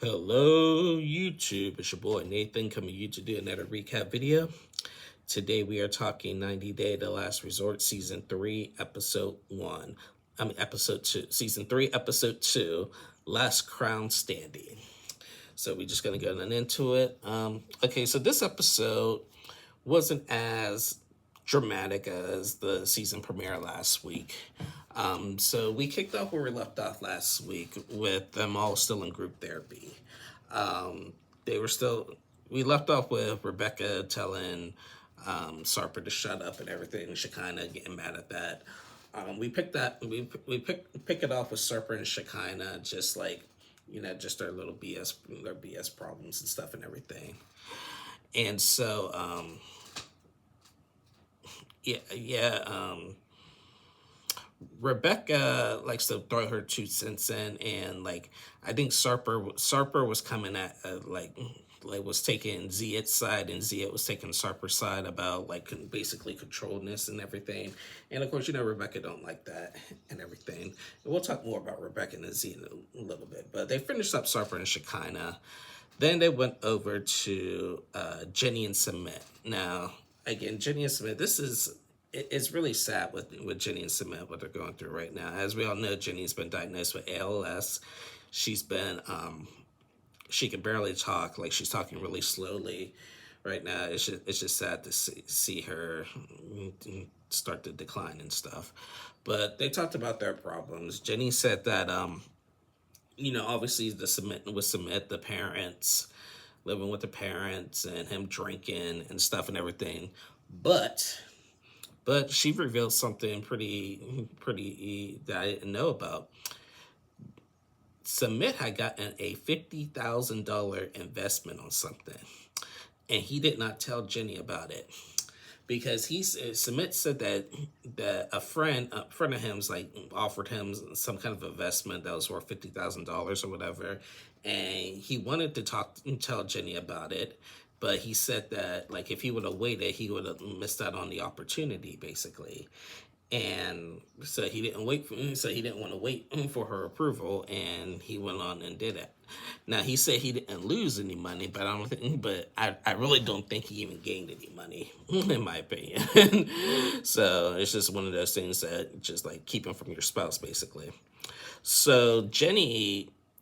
Hello, YouTube. It's your boy Nathan coming to you to do another recap video. Today we are talking 90 Day The Last Resort Season 3, Episode 1. Episode 2. Season 3, Episode 2, Last Crown Standing. So we're just going to get into it. Okay, so this episode wasn't as dramatic as the season premiere last week. So we kicked off where we left off last week with them all still in group therapy. They were still, we left off with Rebecca telling Sarper to shut up and everything, and Shekinah getting mad at that. We picked that, we pick it off with Sarper and Shekinah, just like, just their little their BS problems and stuff and everything. And so, Rebecca likes to throw her 2 cents in, and like I think Sarper was coming at was taking Ziet's side, and Ziet was taking Sarper's side about like basically controlledness and everything. And of course, Rebecca don't like that and everything. And we'll talk more about Rebecca and Ziet in a little bit. But they finished up Sarper and Shekinah. Then they went over to Jenny and Submit. Now, again, Jenny and Submit, it's really sad with Jenny and Submit, what they're going through right now. As we all know, Jenny's been diagnosed with ALS. She's been, she can barely talk, like she's talking really slowly right now. It's just sad to see her start to decline and stuff. But they talked about their problems. Jenny said that, obviously the Submit, the parents, living with the parents and him drinking and stuff and everything. But she revealed something pretty that I didn't know about. Submit had gotten a $50,000 investment on something, and he did not tell Jenny about it because Submit said that a friend of him's like offered him some kind of investment that was worth $50,000 or whatever, and he wanted to tell Jenny about it. But he said that like if he would have waited, he would have missed out on the opportunity, basically. And so he didn't want to wait for her approval, and he went on and did it. Now he said he didn't lose any money, but I really don't think he even gained any money, in my opinion. So it's just one of those things that just like keep him from your spouse, basically. So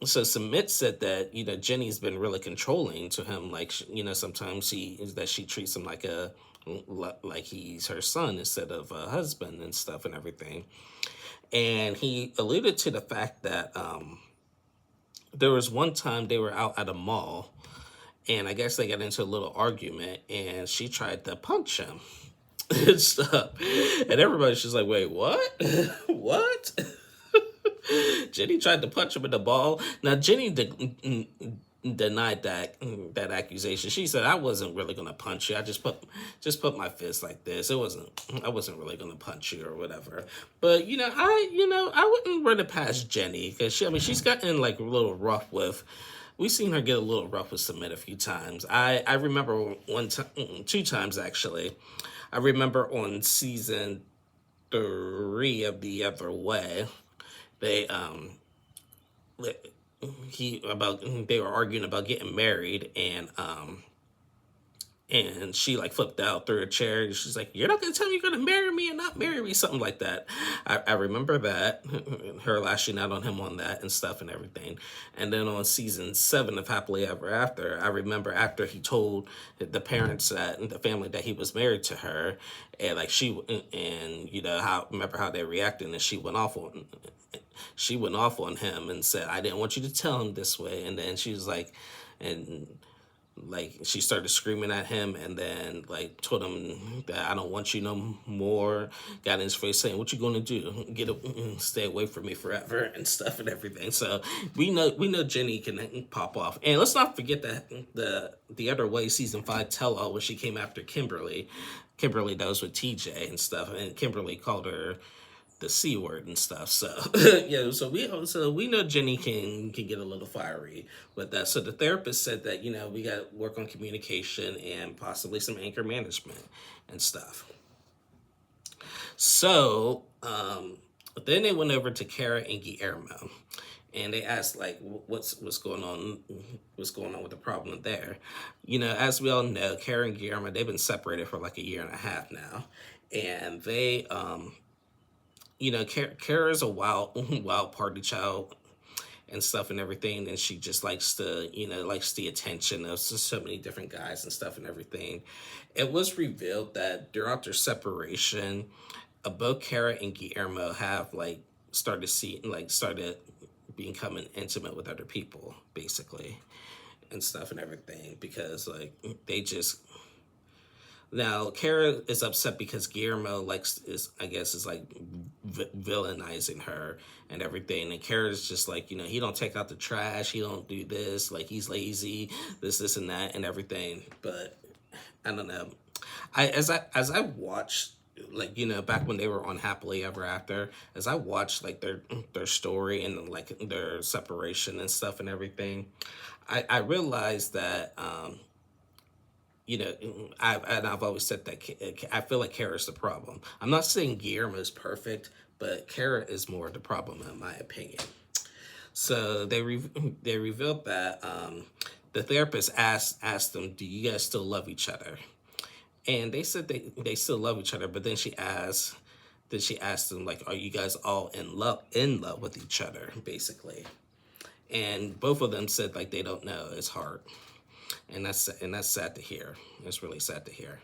Submit said that Jenny's been really controlling to him, like sometimes she treats him like he's her son instead of a husband and stuff and everything. And he alluded to the fact that there was one time they were out at a mall, and I guess they got into a little argument, and she tried to punch him and stuff, and everybody's just like, wait, what? What? Jenny tried to punch him in the ball. Now Jenny denied that accusation. She said, I wasn't really gonna punch you. I just put my fist like this. I wasn't really gonna punch you or whatever. But I wouldn't run it past Jenny, because she's gotten like a little rough with. We've seen her get a little rough with Submit a few times. I remember 2 times actually. I remember on season 3 of The Other Way, they they were arguing about getting married, and she like flipped out through a chair. She's like, "You're not gonna tell me you're gonna marry me and not marry me," something like that. I remember that, her lashing out on him on that and stuff and everything. And then on season 7 of Happily Ever After, I remember after he told the parents and the family that he was married to her, and like remember how they reacted, and she went off on him and said, "I didn't want you to tell him this way." And then she was like, she started screaming at him, and then like told him that, "I don't want you no more." Got in his face saying, "What you gonna do? Stay away from me forever," and stuff and everything. So we know Jenny can pop off. And let's not forget that the Other Way season 5 tell-all, when she came after Kimberly. Kimberly that was with TJ and stuff, and Kimberly called her the C word and stuff. So so we know Jenny can get a little fiery with that. So the therapist said that we got to work on communication and possibly some anger management and stuff. So then they went over to Kara and Guillermo, and they asked like, what's going on with the problem there. As we all know, Kara and Guillermo, they've been separated for like a year and a half now, and they Kara's a wild wild party child and stuff and everything, and she just likes to likes the attention of so many different guys and stuff and everything. It was revealed that throughout their separation, both Kara and Guillermo have started becoming intimate with other people, basically, and stuff and everything, because they just now Kara is upset because Guillermo is like villainizing her and everything, and Kara's just like, he don't take out the trash, he don't do this, like he's lazy, this and that and everything. But I don't know. As I watched, back when they were on Happily Ever After, as I watched like their story and like their separation and stuff and everything, I realized that I've always said that I feel like Kara's the problem. I'm not saying Guillermo is perfect, but Kara is more the problem in my opinion. So they revealed that the therapist asked them, "Do you guys still love each other?" And they said they still love each other, but then she asked them like, "Are you guys all in love with each other?" Basically, and both of them said like they don't know. It's hard, and that's sad to hear. It's really sad to hear.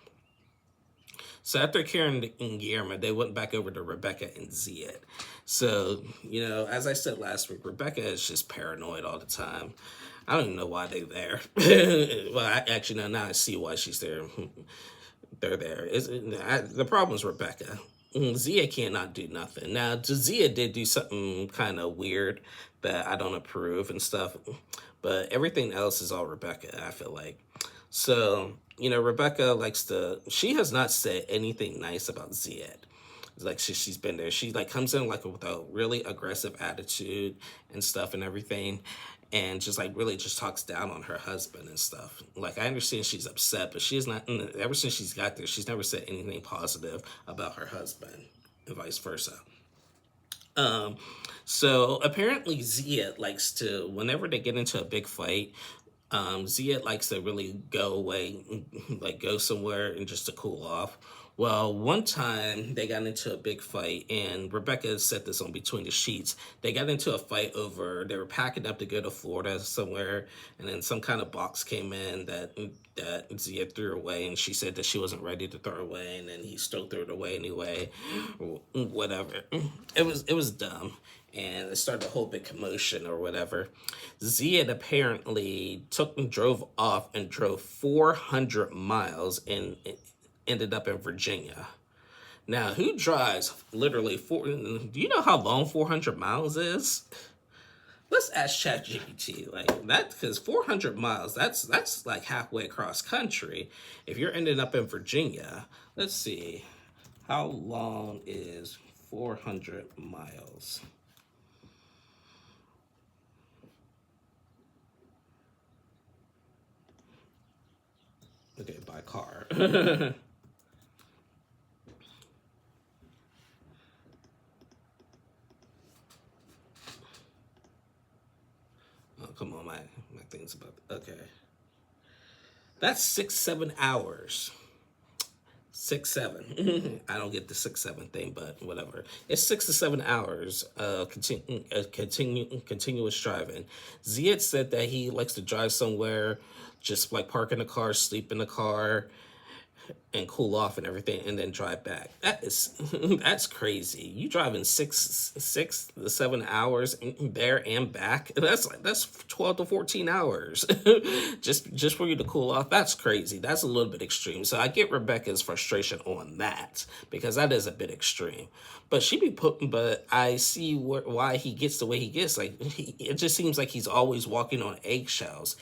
So after Karen and Guillermo, they went back over to Rebecca and Ziad. So, as I said last week, Rebecca is just paranoid all the time. I don't even know why they're there. Well, actually, no, now I see why she's there. They're there. The problem is Rebecca. Zia cannot do nothing. Now, Zia did do something kind of weird that I don't approve and stuff, but everything else is all Rebecca, I feel like. So, Rebecca she has not said anything nice about Ziad. Like she's been there. She like comes in like with a really aggressive attitude and stuff and everything, and just like really just talks down on her husband and stuff. Like I understand she's upset, but she's not. Ever since she's got there, she's never said anything positive about her husband, and vice versa. So apparently Zia likes to, whenever they get into a big fight, Zia likes to really go away, like go somewhere and just to cool off. Well, one time they got into a big fight, and Rebecca said this on Between the Sheets. They got into a fight over, they were packing up to go to Florida somewhere, and then some kind of box came in that Zia threw away, and she said that she wasn't ready to throw away, and then he still threw it away anyway, whatever. It was dumb, and it started a whole big commotion or whatever. Ziad apparently drove off and drove 400 miles and ended up in Virginia. Now, who drives literally do you know how long 400 miles is? Let's ask ChatGPT like that, because 400 miles, that's like halfway across country. If you're ending up in Virginia, let's see, how long is 400 miles? Okay, by car. Oh, come on, my thing's about, okay. That's 6-7 hours. 6-7. I don't get the 6-7 thing, but whatever. It's 6 to 7 hours. Continuous driving. Ziad said that he likes to drive somewhere, just like park in the car, sleep in the car, and cool off and everything, and then drive back. That's crazy. You driving 6 to 7 hours there and back. That's 12 to 14 hours just for you to cool off. That's crazy. That's a little bit extreme. So I get Rebecca's frustration on that, because that is a bit extreme. But but I see why he gets the way he gets. Like it just seems like he's always walking on eggshells.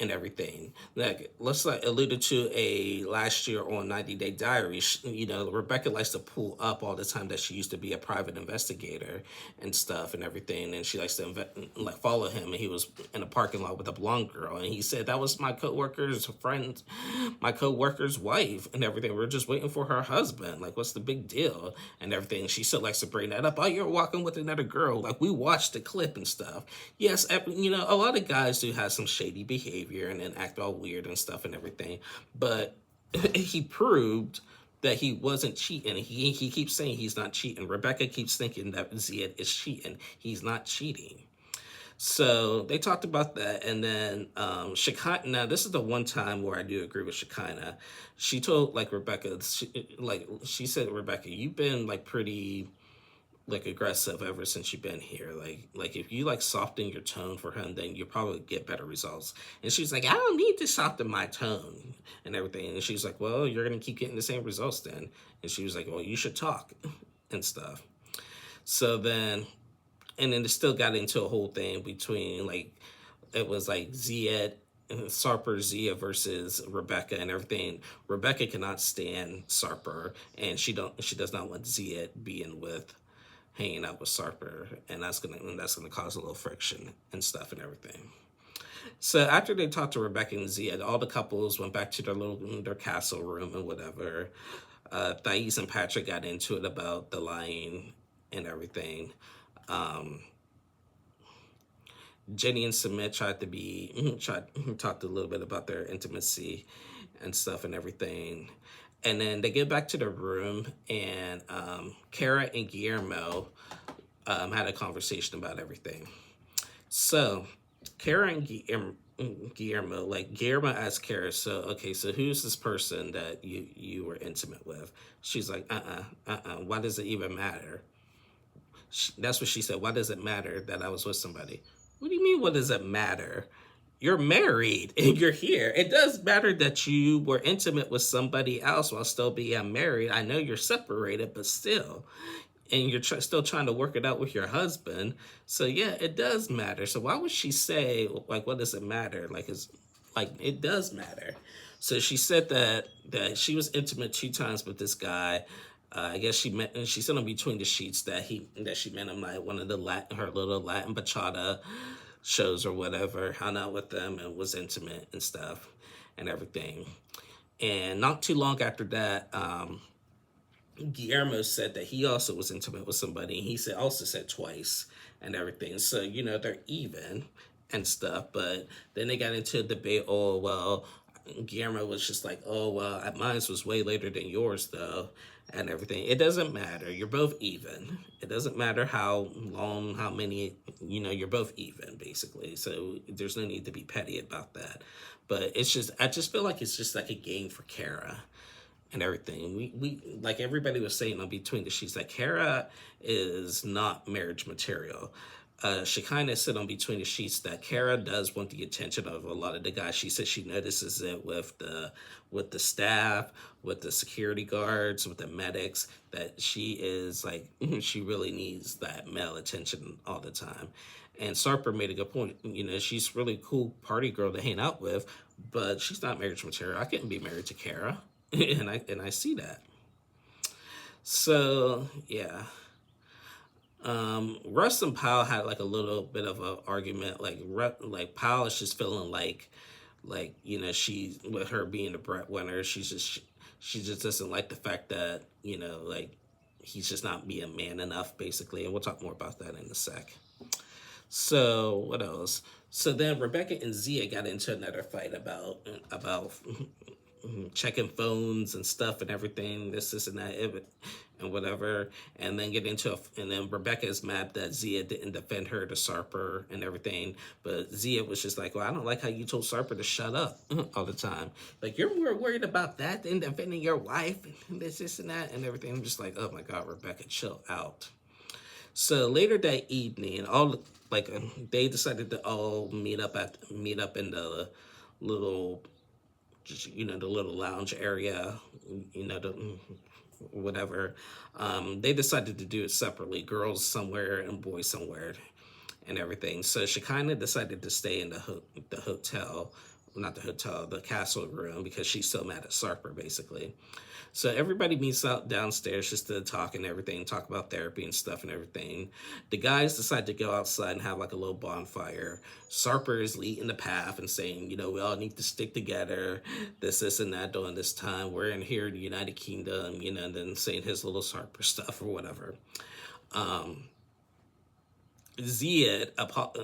and everything. Like, let's like alluded to a last year on 90 Day Diary. You know, Rebecca likes to pull up all the time that she used to be a private investigator and stuff and everything, and she likes to like follow him. And he was in a parking lot with a blonde girl, and he said that was my coworker's friend, my coworker's wife, and everything. We're just waiting for her husband. Like, what's the big deal and everything? She still likes to bring that up. Oh, you're walking with another girl. Like, we watched the clip and stuff. Yes, you know, a lot of guys do have some shady behavior and then act all weird and stuff and everything, but he proved that he wasn't cheating. He keeps saying he's not cheating. Rebecca keeps thinking that Ziad is cheating. He's not cheating. So they talked about that, and then Shekinah. Now this is the one time where I do agree with Shekinah. She told like Rebecca, she said, Rebecca, you've been like pretty like aggressive ever since you've been here. Like if you like soften your tone for him, then you'll probably get better results. And she's like, I don't need to soften my tone and everything. And she's like, well, you're gonna keep getting the same results then. And she was like, well, you should talk and stuff. So then, and then it still got into a whole thing between like, it was like Ziad, Sarper Zia versus Rebecca and everything. Rebecca cannot stand Sarper, and she does not want Zia being with, hanging out with Sarper, and that's gonna cause a little friction and stuff and everything. So after they talked to Rebecca and Zia, all the couples went back to their castle room and whatever. Thais and Patrick got into it about the lying and everything. Jenny and Sumit talked a little bit about their intimacy and stuff and everything. And then they get back to the room, and Kara and Guillermo had a conversation about everything. So Kara and Guillermo, like Guillermo asked Kara, so okay, so who's this person that you were intimate with? She's like, why does it even matter? That's what she said. Why does it matter that I was with somebody? What do you mean, what does it matter? You're married and you're here. It does matter that you were intimate with somebody else while still being married. I know you're separated, but still. And you're still trying to work it out with your husband. So yeah, it does matter. So why would she say, like, what does it matter? Like, it does matter. So she said that she was intimate 2 times with this guy. I guess she said on Between the Sheets that she met him like one of her little Latin bachata shows or whatever, hung out with them and was intimate and stuff and everything. And not too long after that, Guillermo said that he also was intimate with somebody. He also said twice and everything. So, you know, they're even and stuff. But then they got into a debate. Oh, well, Guillermo was just like, oh, well, mine was way later than yours, though, and everything. It doesn't matter. You're both even. It doesn't matter how long, how many, you know, you're both even, basically. So there's no need to be petty about that. But I just feel like it's just like a game for Kara and everything. We like everybody was saying on Between the Sheets that Kara is not marriage material. She kind of said on Between the Sheets that Kara does want the attention of a lot of the guys. She said she notices it with the staff, with the security guards, with the medics, that she is like, she really needs that male attention all the time. And Sarper made a good point. You know, she's really cool party girl to hang out with, but she's not marriage material. I couldn't be married to Kara. and I see that. So yeah. Russ and Powell had like a little bit of an argument. Like Powell is just feeling like you know, she, with her being a breadwinner, she just doesn't like the fact that, you know, like he's just not being man enough, basically. And we'll talk more about that in a sec. So what else? So then Rebecca and Zia got into another fight about checking phones and stuff and everything, this and that, and whatever, and then and then Rebecca is mad that Zia didn't defend her to Sarper and everything, but Zia was just like, well, I don't like how you told Sarper to shut up all the time. Like, you're more worried about that than defending your wife and this and that and everything. I'm just like, oh my God, Rebecca, chill out. So later that evening, they decided to all meet up in the little, just, you know, the little lounge area, you know, whatever. They decided to do it separately, girls somewhere and boys somewhere and everything. So she kind of decided to stay in the hotel not the hotel, the castle room, because she's so mad at Sarper, basically. So everybody meets out downstairs just to talk and everything, talk about therapy and stuff and everything. The guys decide to go outside and have like a little bonfire. Sarper is leading the path and saying, we all need to stick together, this, and that during this time. We're in here in the United Kingdom, and then saying his little Sarper stuff or whatever. Ziad,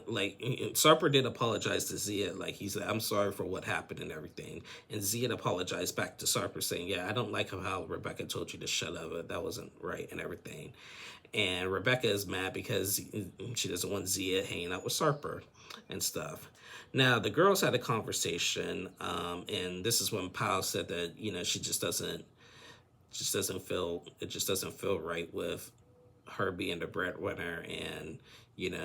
like Sarper did apologize to Ziad, like he said, "I'm sorry for what happened and everything." And Ziad apologized back to Sarper, saying, "Yeah, I don't like how Rebecca told you to shut up. That wasn't right and everything." And Rebecca is mad because she doesn't want Ziad hanging out with Sarper and stuff. Now the girls had a conversation, and this is when Powell said that she just doesn't feel right with her being the breadwinner, and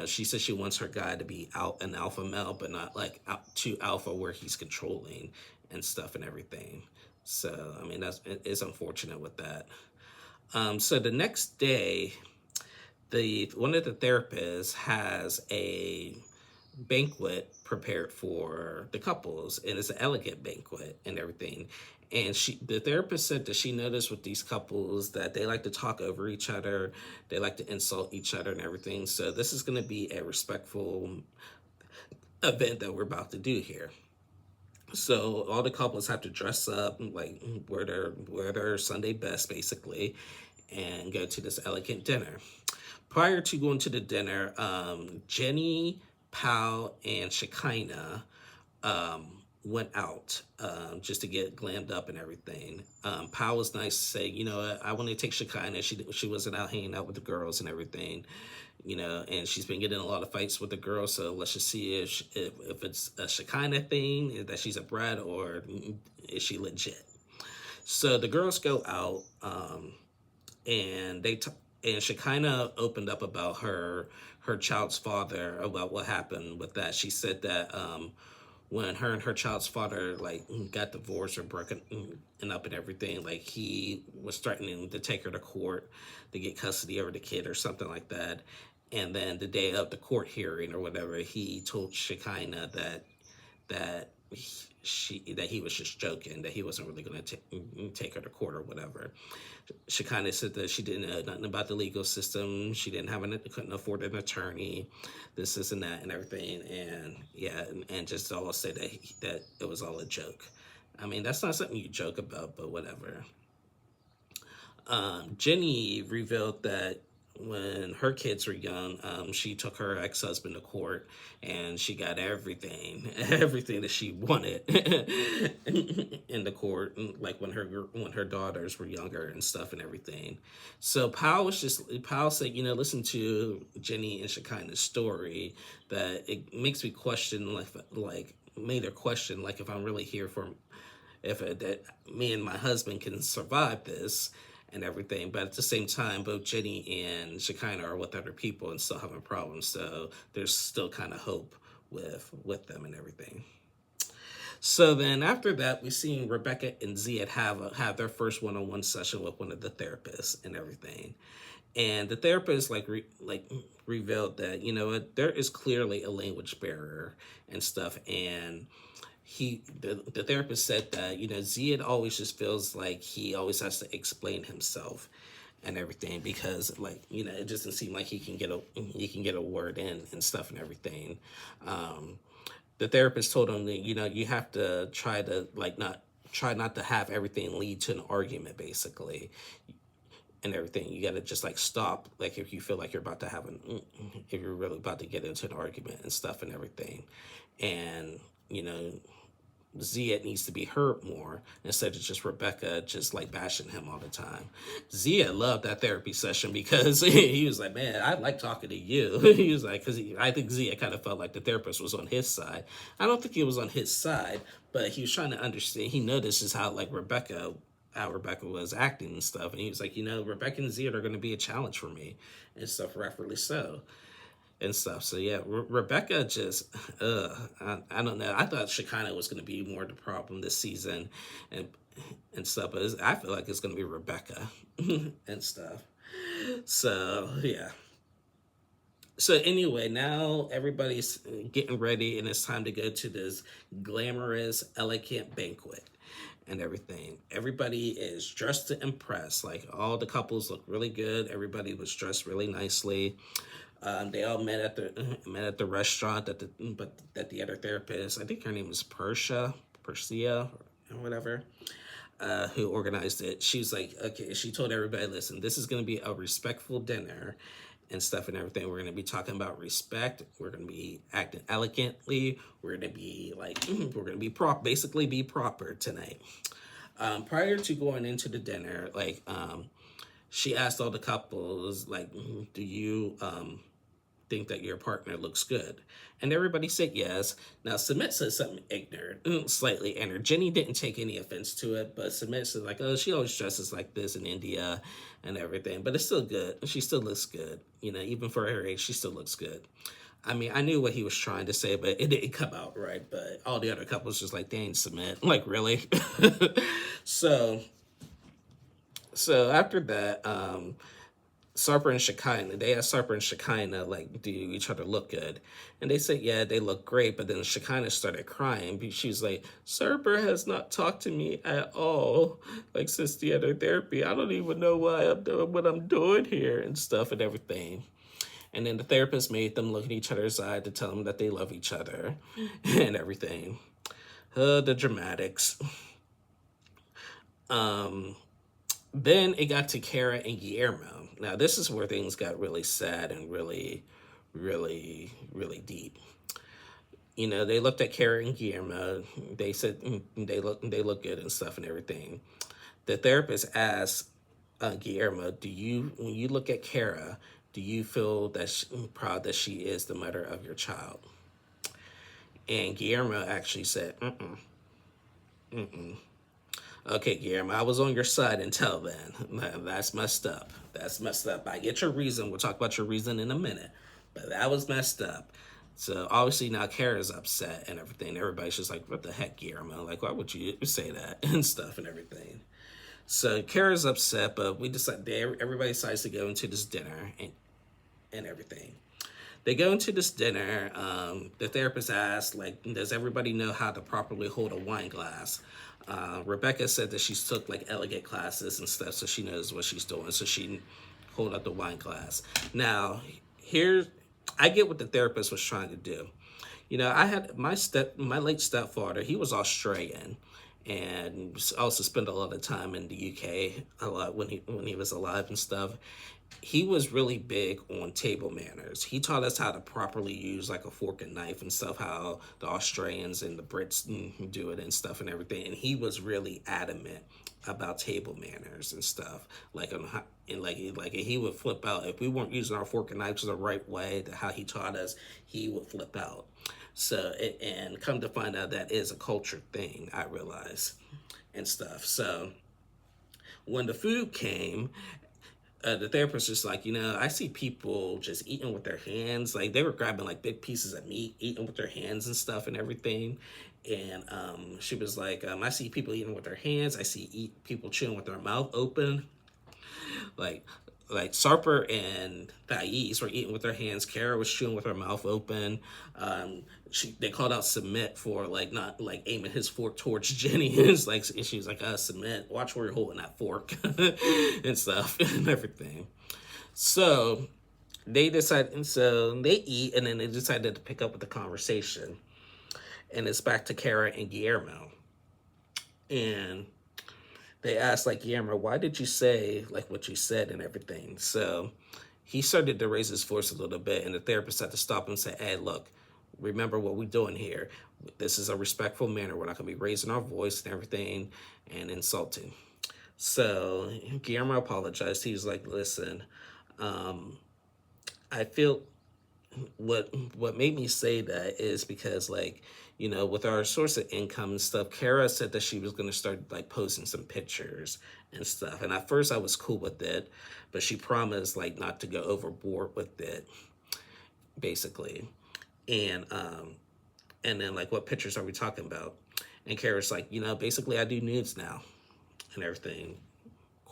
she says she wants her guy to be out an alpha male, but not like out too alpha where he's controlling and stuff and everything. So I mean it's unfortunate with that. So the next day, one of the therapists has a banquet prepared for the couples, and it's an elegant banquet and everything. And the therapist said that she noticed with these couples that they like to talk over each other, they like to insult each other and everything. So this is going to be a respectful event that we're about to do here. So all the couples have to dress up, like wear their Sunday best basically, and go to this elegant dinner. Prior to going to the dinner, Jenny, Pal, and Shekinah went out just to get glammed up and everything. Pal was nice to say, I want to take Shekinah. She wasn't out hanging out with the girls and everything, and she's been getting a lot of fights with the girls. So let's just see if it's a Shekinah thing, that she's a brat, or is she legit. So the girls go out, and and Shekinah opened up about her child's father, about what happened with that. She said that when her and her child's father like got divorced or broken up and everything, like he was threatening to take her to court to get custody over the kid or something like that. And then the day of the court hearing or whatever, he told Shekinah that he was just joking, that he wasn't really going to take her to court or whatever. Shekinah said that she didn't know nothing about the legal system. She couldn't afford an attorney, this and that and everything. And yeah, and just all say that it was all a joke. I mean, that's not something you joke about, but whatever. Jenny revealed that when her kids were young, she took her ex-husband to court, and she got everything that she wanted in the court, like when her daughters were younger and stuff and everything. So Powell said, listen to Jenny and Shekinah's story, that it makes me question, made her question, like, if I'm really here for, that me and my husband can survive this and everything. But at the same time, both Jenny and Shekinah are with other people and still having problems. So there's still kind of hope with them and everything. So then after that, we seen Rebecca and Ziad have their first one-on-one session with one of the therapists and everything. And the therapist revealed that, there is clearly a language barrier and stuff. And the therapist said that Ziad always just feels like he always has to explain himself and everything, because it doesn't seem like he can get a word in and stuff and everything. The therapist told him that you have to try not to have everything lead to an argument basically and everything. You got to just stop, if you feel like you're about to if you're really about to get into an argument and stuff and everything. And Ziad needs to be heard more instead of just Rebecca just bashing him all the time. Ziad loved that therapy session because he was like, man, I like talking to you. He was like, because I think Ziad kind of felt like the therapist was on his side. I don't think he was on his side, but he was trying to understand. He noticed how Rebecca was acting and stuff. And he was like, Rebecca and Ziad are going to be a challenge for me and stuff, rightfully so. And stuff. So yeah, Rebecca just, I don't know. I thought Shekinah was going to be more the problem this season and stuff, but I feel like it's going to be Rebecca and stuff. So yeah. So anyway, now everybody's getting ready, and it's time to go to this glamorous, elegant banquet and everything. Everybody is dressed to impress. Like all the couples look really good. Everybody was dressed really nicely. They all met at the restaurant that the other therapist, I think her name is Persia, or whatever, who organized it. She was like, okay, she told everybody, listen, this is going to be a respectful dinner and stuff and everything. We're going to be talking about respect. We're going to be acting elegantly. We're going to be like, we're going to be basically be proper tonight. Prior to going into the dinner, she asked all the couples, like, do you think that your partner looks good? And everybody said yes. Now, Submit said something ignorant, slightly ignorant. Jenny didn't take any offense to it, but Submit said, like, oh, she always dresses like this in India and everything. But it's still good. She still looks good. You know, even for her age, she still looks good. I mean, I knew what he was trying to say, but it didn't come out right. But all the other couples just like, dang, Submit. Like, really? so, so after that, Sarper and Shekinah, they asked Sarper and Shekinah, like, do each other look good? And they said, yeah, they look great. But then Shekinah started crying. She was like, Sarper has not talked to me at all, like, since the other therapy. I don't even know why I'm doing what I'm doing here and stuff and everything. And then the therapist made them look in each other's eye to tell them that they love each other and everything. The dramatics. Then it got to Kara and Guillermo. Now, this is where things got really sad and really, really, really deep. You know, they looked at Kara and Guillermo. They said they look good and stuff and everything. The therapist asked Guillermo, when you look at Kara, do you feel that proud that she is the mother of your child? And Guillermo actually said, okay, Guillermo, I was on your side until then. That's messed up. That's messed up. I get your reason. We'll talk about your reason in a minute. But that was messed up. So obviously now Kara's upset and everything. Everybody's just like, what the heck, Guillermo? Like, why would you say that and stuff and everything? So Kara's upset, but everybody decides to go into this dinner and everything. They go into this dinner. The therapist asks, like, does everybody know how to properly hold a wine glass? Rebecca said that she's took like elegant classes and stuff, so she knows what she's doing. So she hold up the wine glass. Now, I get what the therapist was trying to do. You know, I had my late stepfather. He was Australian, and also spent a lot of time in the UK a lot when he was alive and stuff. He was really big on table manners. He taught us how to properly use like a fork and knife and stuff, how the Australians and the Brits do it and stuff and everything. And he was really adamant about table manners and stuff. He would flip out if we weren't using our fork and knives the right way, to how he taught us. He would flip out. So and come to find out that is a culture thing, I realize, and stuff. So when the food came, the therapist was like, you know, I see people just eating with their hands. Like they were grabbing like big pieces of meat, eating with their hands and stuff and everything. And she was like, I see people eating with their hands. I see people chewing with their mouth open. Like Sarper and Thais were eating with their hands. Kara was chewing with her mouth open. They called out Submit for like not like aiming his fork towards Jenny. It's like she was like, Submit, watch where you're holding that fork and stuff and everything. So they decided. So they eat, and then they decided to pick up with the conversation. And it's back to Kara and Guillermo, and they asked like, Guillermo, why did you say like what you said and everything? So he started to raise his voice a little bit, and the therapist had to stop him and say, hey, look, remember what we're doing here. This is a respectful manner. We're not going to be raising our voice and everything and insulting. So Guillermo apologized. He was like, listen, I feel what made me say that is because, like, you know, with our source of income and stuff, Kara said that she was going to start like posting some pictures and stuff. And at first I was cool with it, but she promised like not to go overboard with it, basically. And then like, what pictures are we talking about? And Kara's like, you know, basically I do nudes now and everything.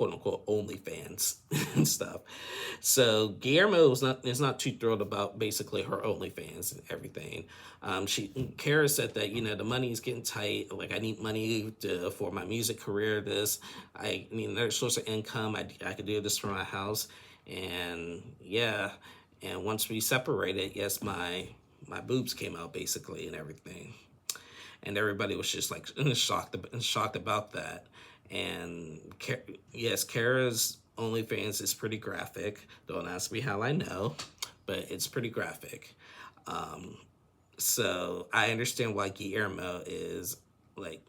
quote unquote OnlyFans and stuff. So Guillermo is not too thrilled about basically her OnlyFans and everything. Kara said that the money is getting tight. Like I need money for my music career. I need another source of income. I could do this from my house, and yeah. And once we separated, yes, my boobs came out basically and everything, and everybody was just like shocked about that. And yes, Kara's OnlyFans is pretty graphic. Don't ask me how I know, but it's pretty graphic. So I understand why Guillermo is like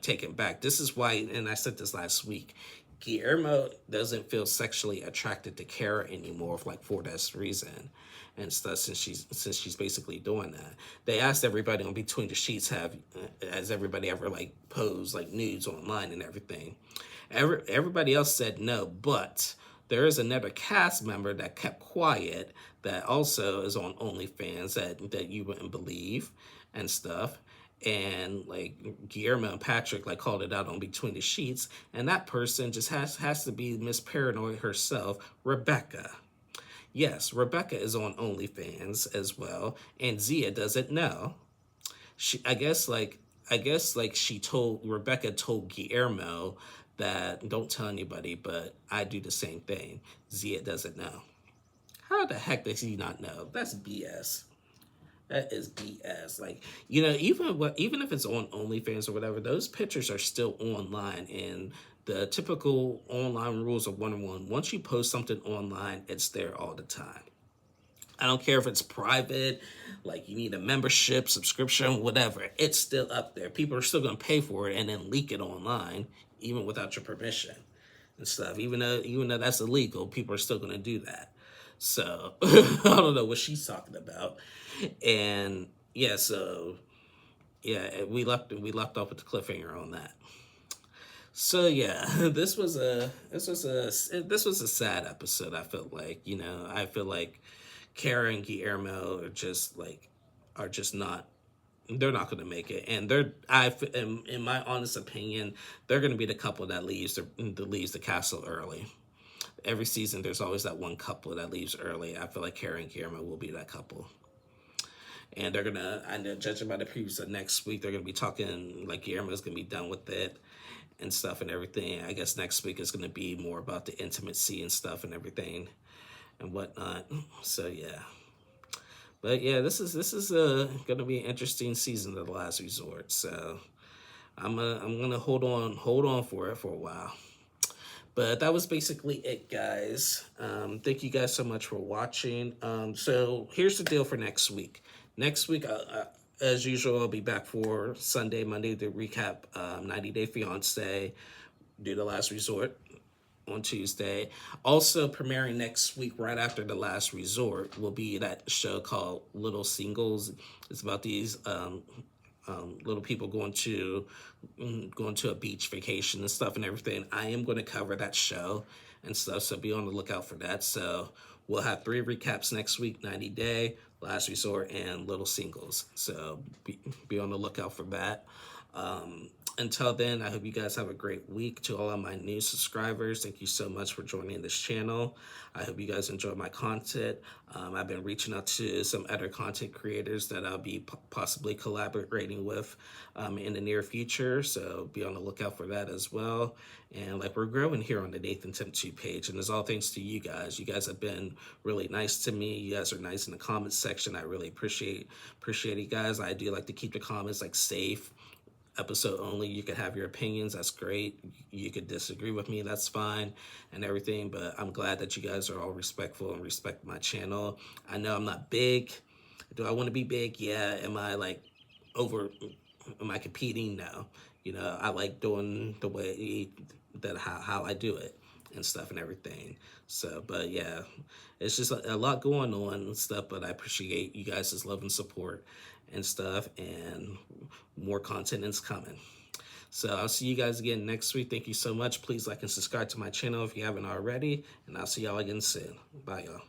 taken back. This is why, and I said this last week. Guillermo doesn't feel sexually attracted to Kara anymore, for this reason and stuff. Since she's basically doing that, they asked everybody on Between the Sheets, has everybody ever posed nudes online and everything. Everybody else said no, but there is another cast member that kept quiet that also is on OnlyFans that you wouldn't believe and stuff. And Guillermo and Patrick called it out on Between the Sheets, and that person just has to be Miss Paranoid herself, Rebecca. Yes, Rebecca is on OnlyFans as well, and Zia doesn't know. I guess Rebecca told Guillermo that don't tell anybody, but I do the same thing. Zia doesn't know. How the heck does he not know? That's BS. That is BS. Even if it's on OnlyFans or whatever, those pictures are still online. And the typical online rules of 101: once you post something online, it's there all the time. I don't care if it's private, you need a membership, subscription, whatever. It's still up there. People are still going to pay for it and then leak it online, even without your permission and stuff. Even though that's illegal, people are still going to do that. So I don't know what she's talking about. And yeah, so yeah, we left off with the cliffhanger on that. So yeah, this was a sad episode. I felt I feel like Kara and Guillermo are just not. They're not going to make it, and in my honest opinion, they're going to be the couple that leaves the castle early. Every season, there's always that one couple that leaves early. I feel like Kara and Guillermo will be that couple. And they're gonna, I know, judging by the previews of next week, they're gonna be talking Guillermo's gonna be done with it and stuff and everything. I guess next week is gonna be more about the intimacy and stuff and everything and whatnot. So yeah, but yeah, this is gonna be an interesting season of The Last Resort. So I'm gonna hold on for it for a while. But that was basically it, guys. Thank you guys so much for watching. So here's the deal for next week. Next week, as usual, I'll be back for Sunday, Monday to recap 90 Day Fiancé, do The Last Resort on Tuesday. Also premiering next week, right after The Last Resort, will be that show called Little Singles. It's about these little people going to a beach vacation and stuff and everything. I am going to cover that show and stuff, so be on the lookout for that. So we'll have 3 recaps next week: 90 Day, Last Resort, and Little Singles. So be on the lookout for that. Until then, I hope you guys have a great week. To all of my new subscribers, thank you so much for joining this channel. I hope you guys enjoy my content. I've been reaching out to some other content creators that I'll be possibly collaborating with in the near future, so be on the lookout for that as well. And we're growing here on the Nathan Tim 2 page, and it's all thanks to you guys. You guys have been really nice to me. You guys are nice in the comments section. I really appreciate you guys. I do like to keep the comments safe. Episode only. You can have your opinions, that's great. You could disagree with me, that's fine, and everything, but I'm glad that you guys are all respectful and respect my channel. I know I'm not big. Do I want to be big? Yeah. Am I am I competing? No. I like doing the way that how I do it and stuff and everything. So, but yeah, it's just a lot going on and stuff, but I appreciate you guys' love and support and stuff, and more content is coming. So I'll see you guys again next week. Thank you so much. Please like and subscribe to my channel if you haven't already, and I'll see y'all again soon. Bye, y'all.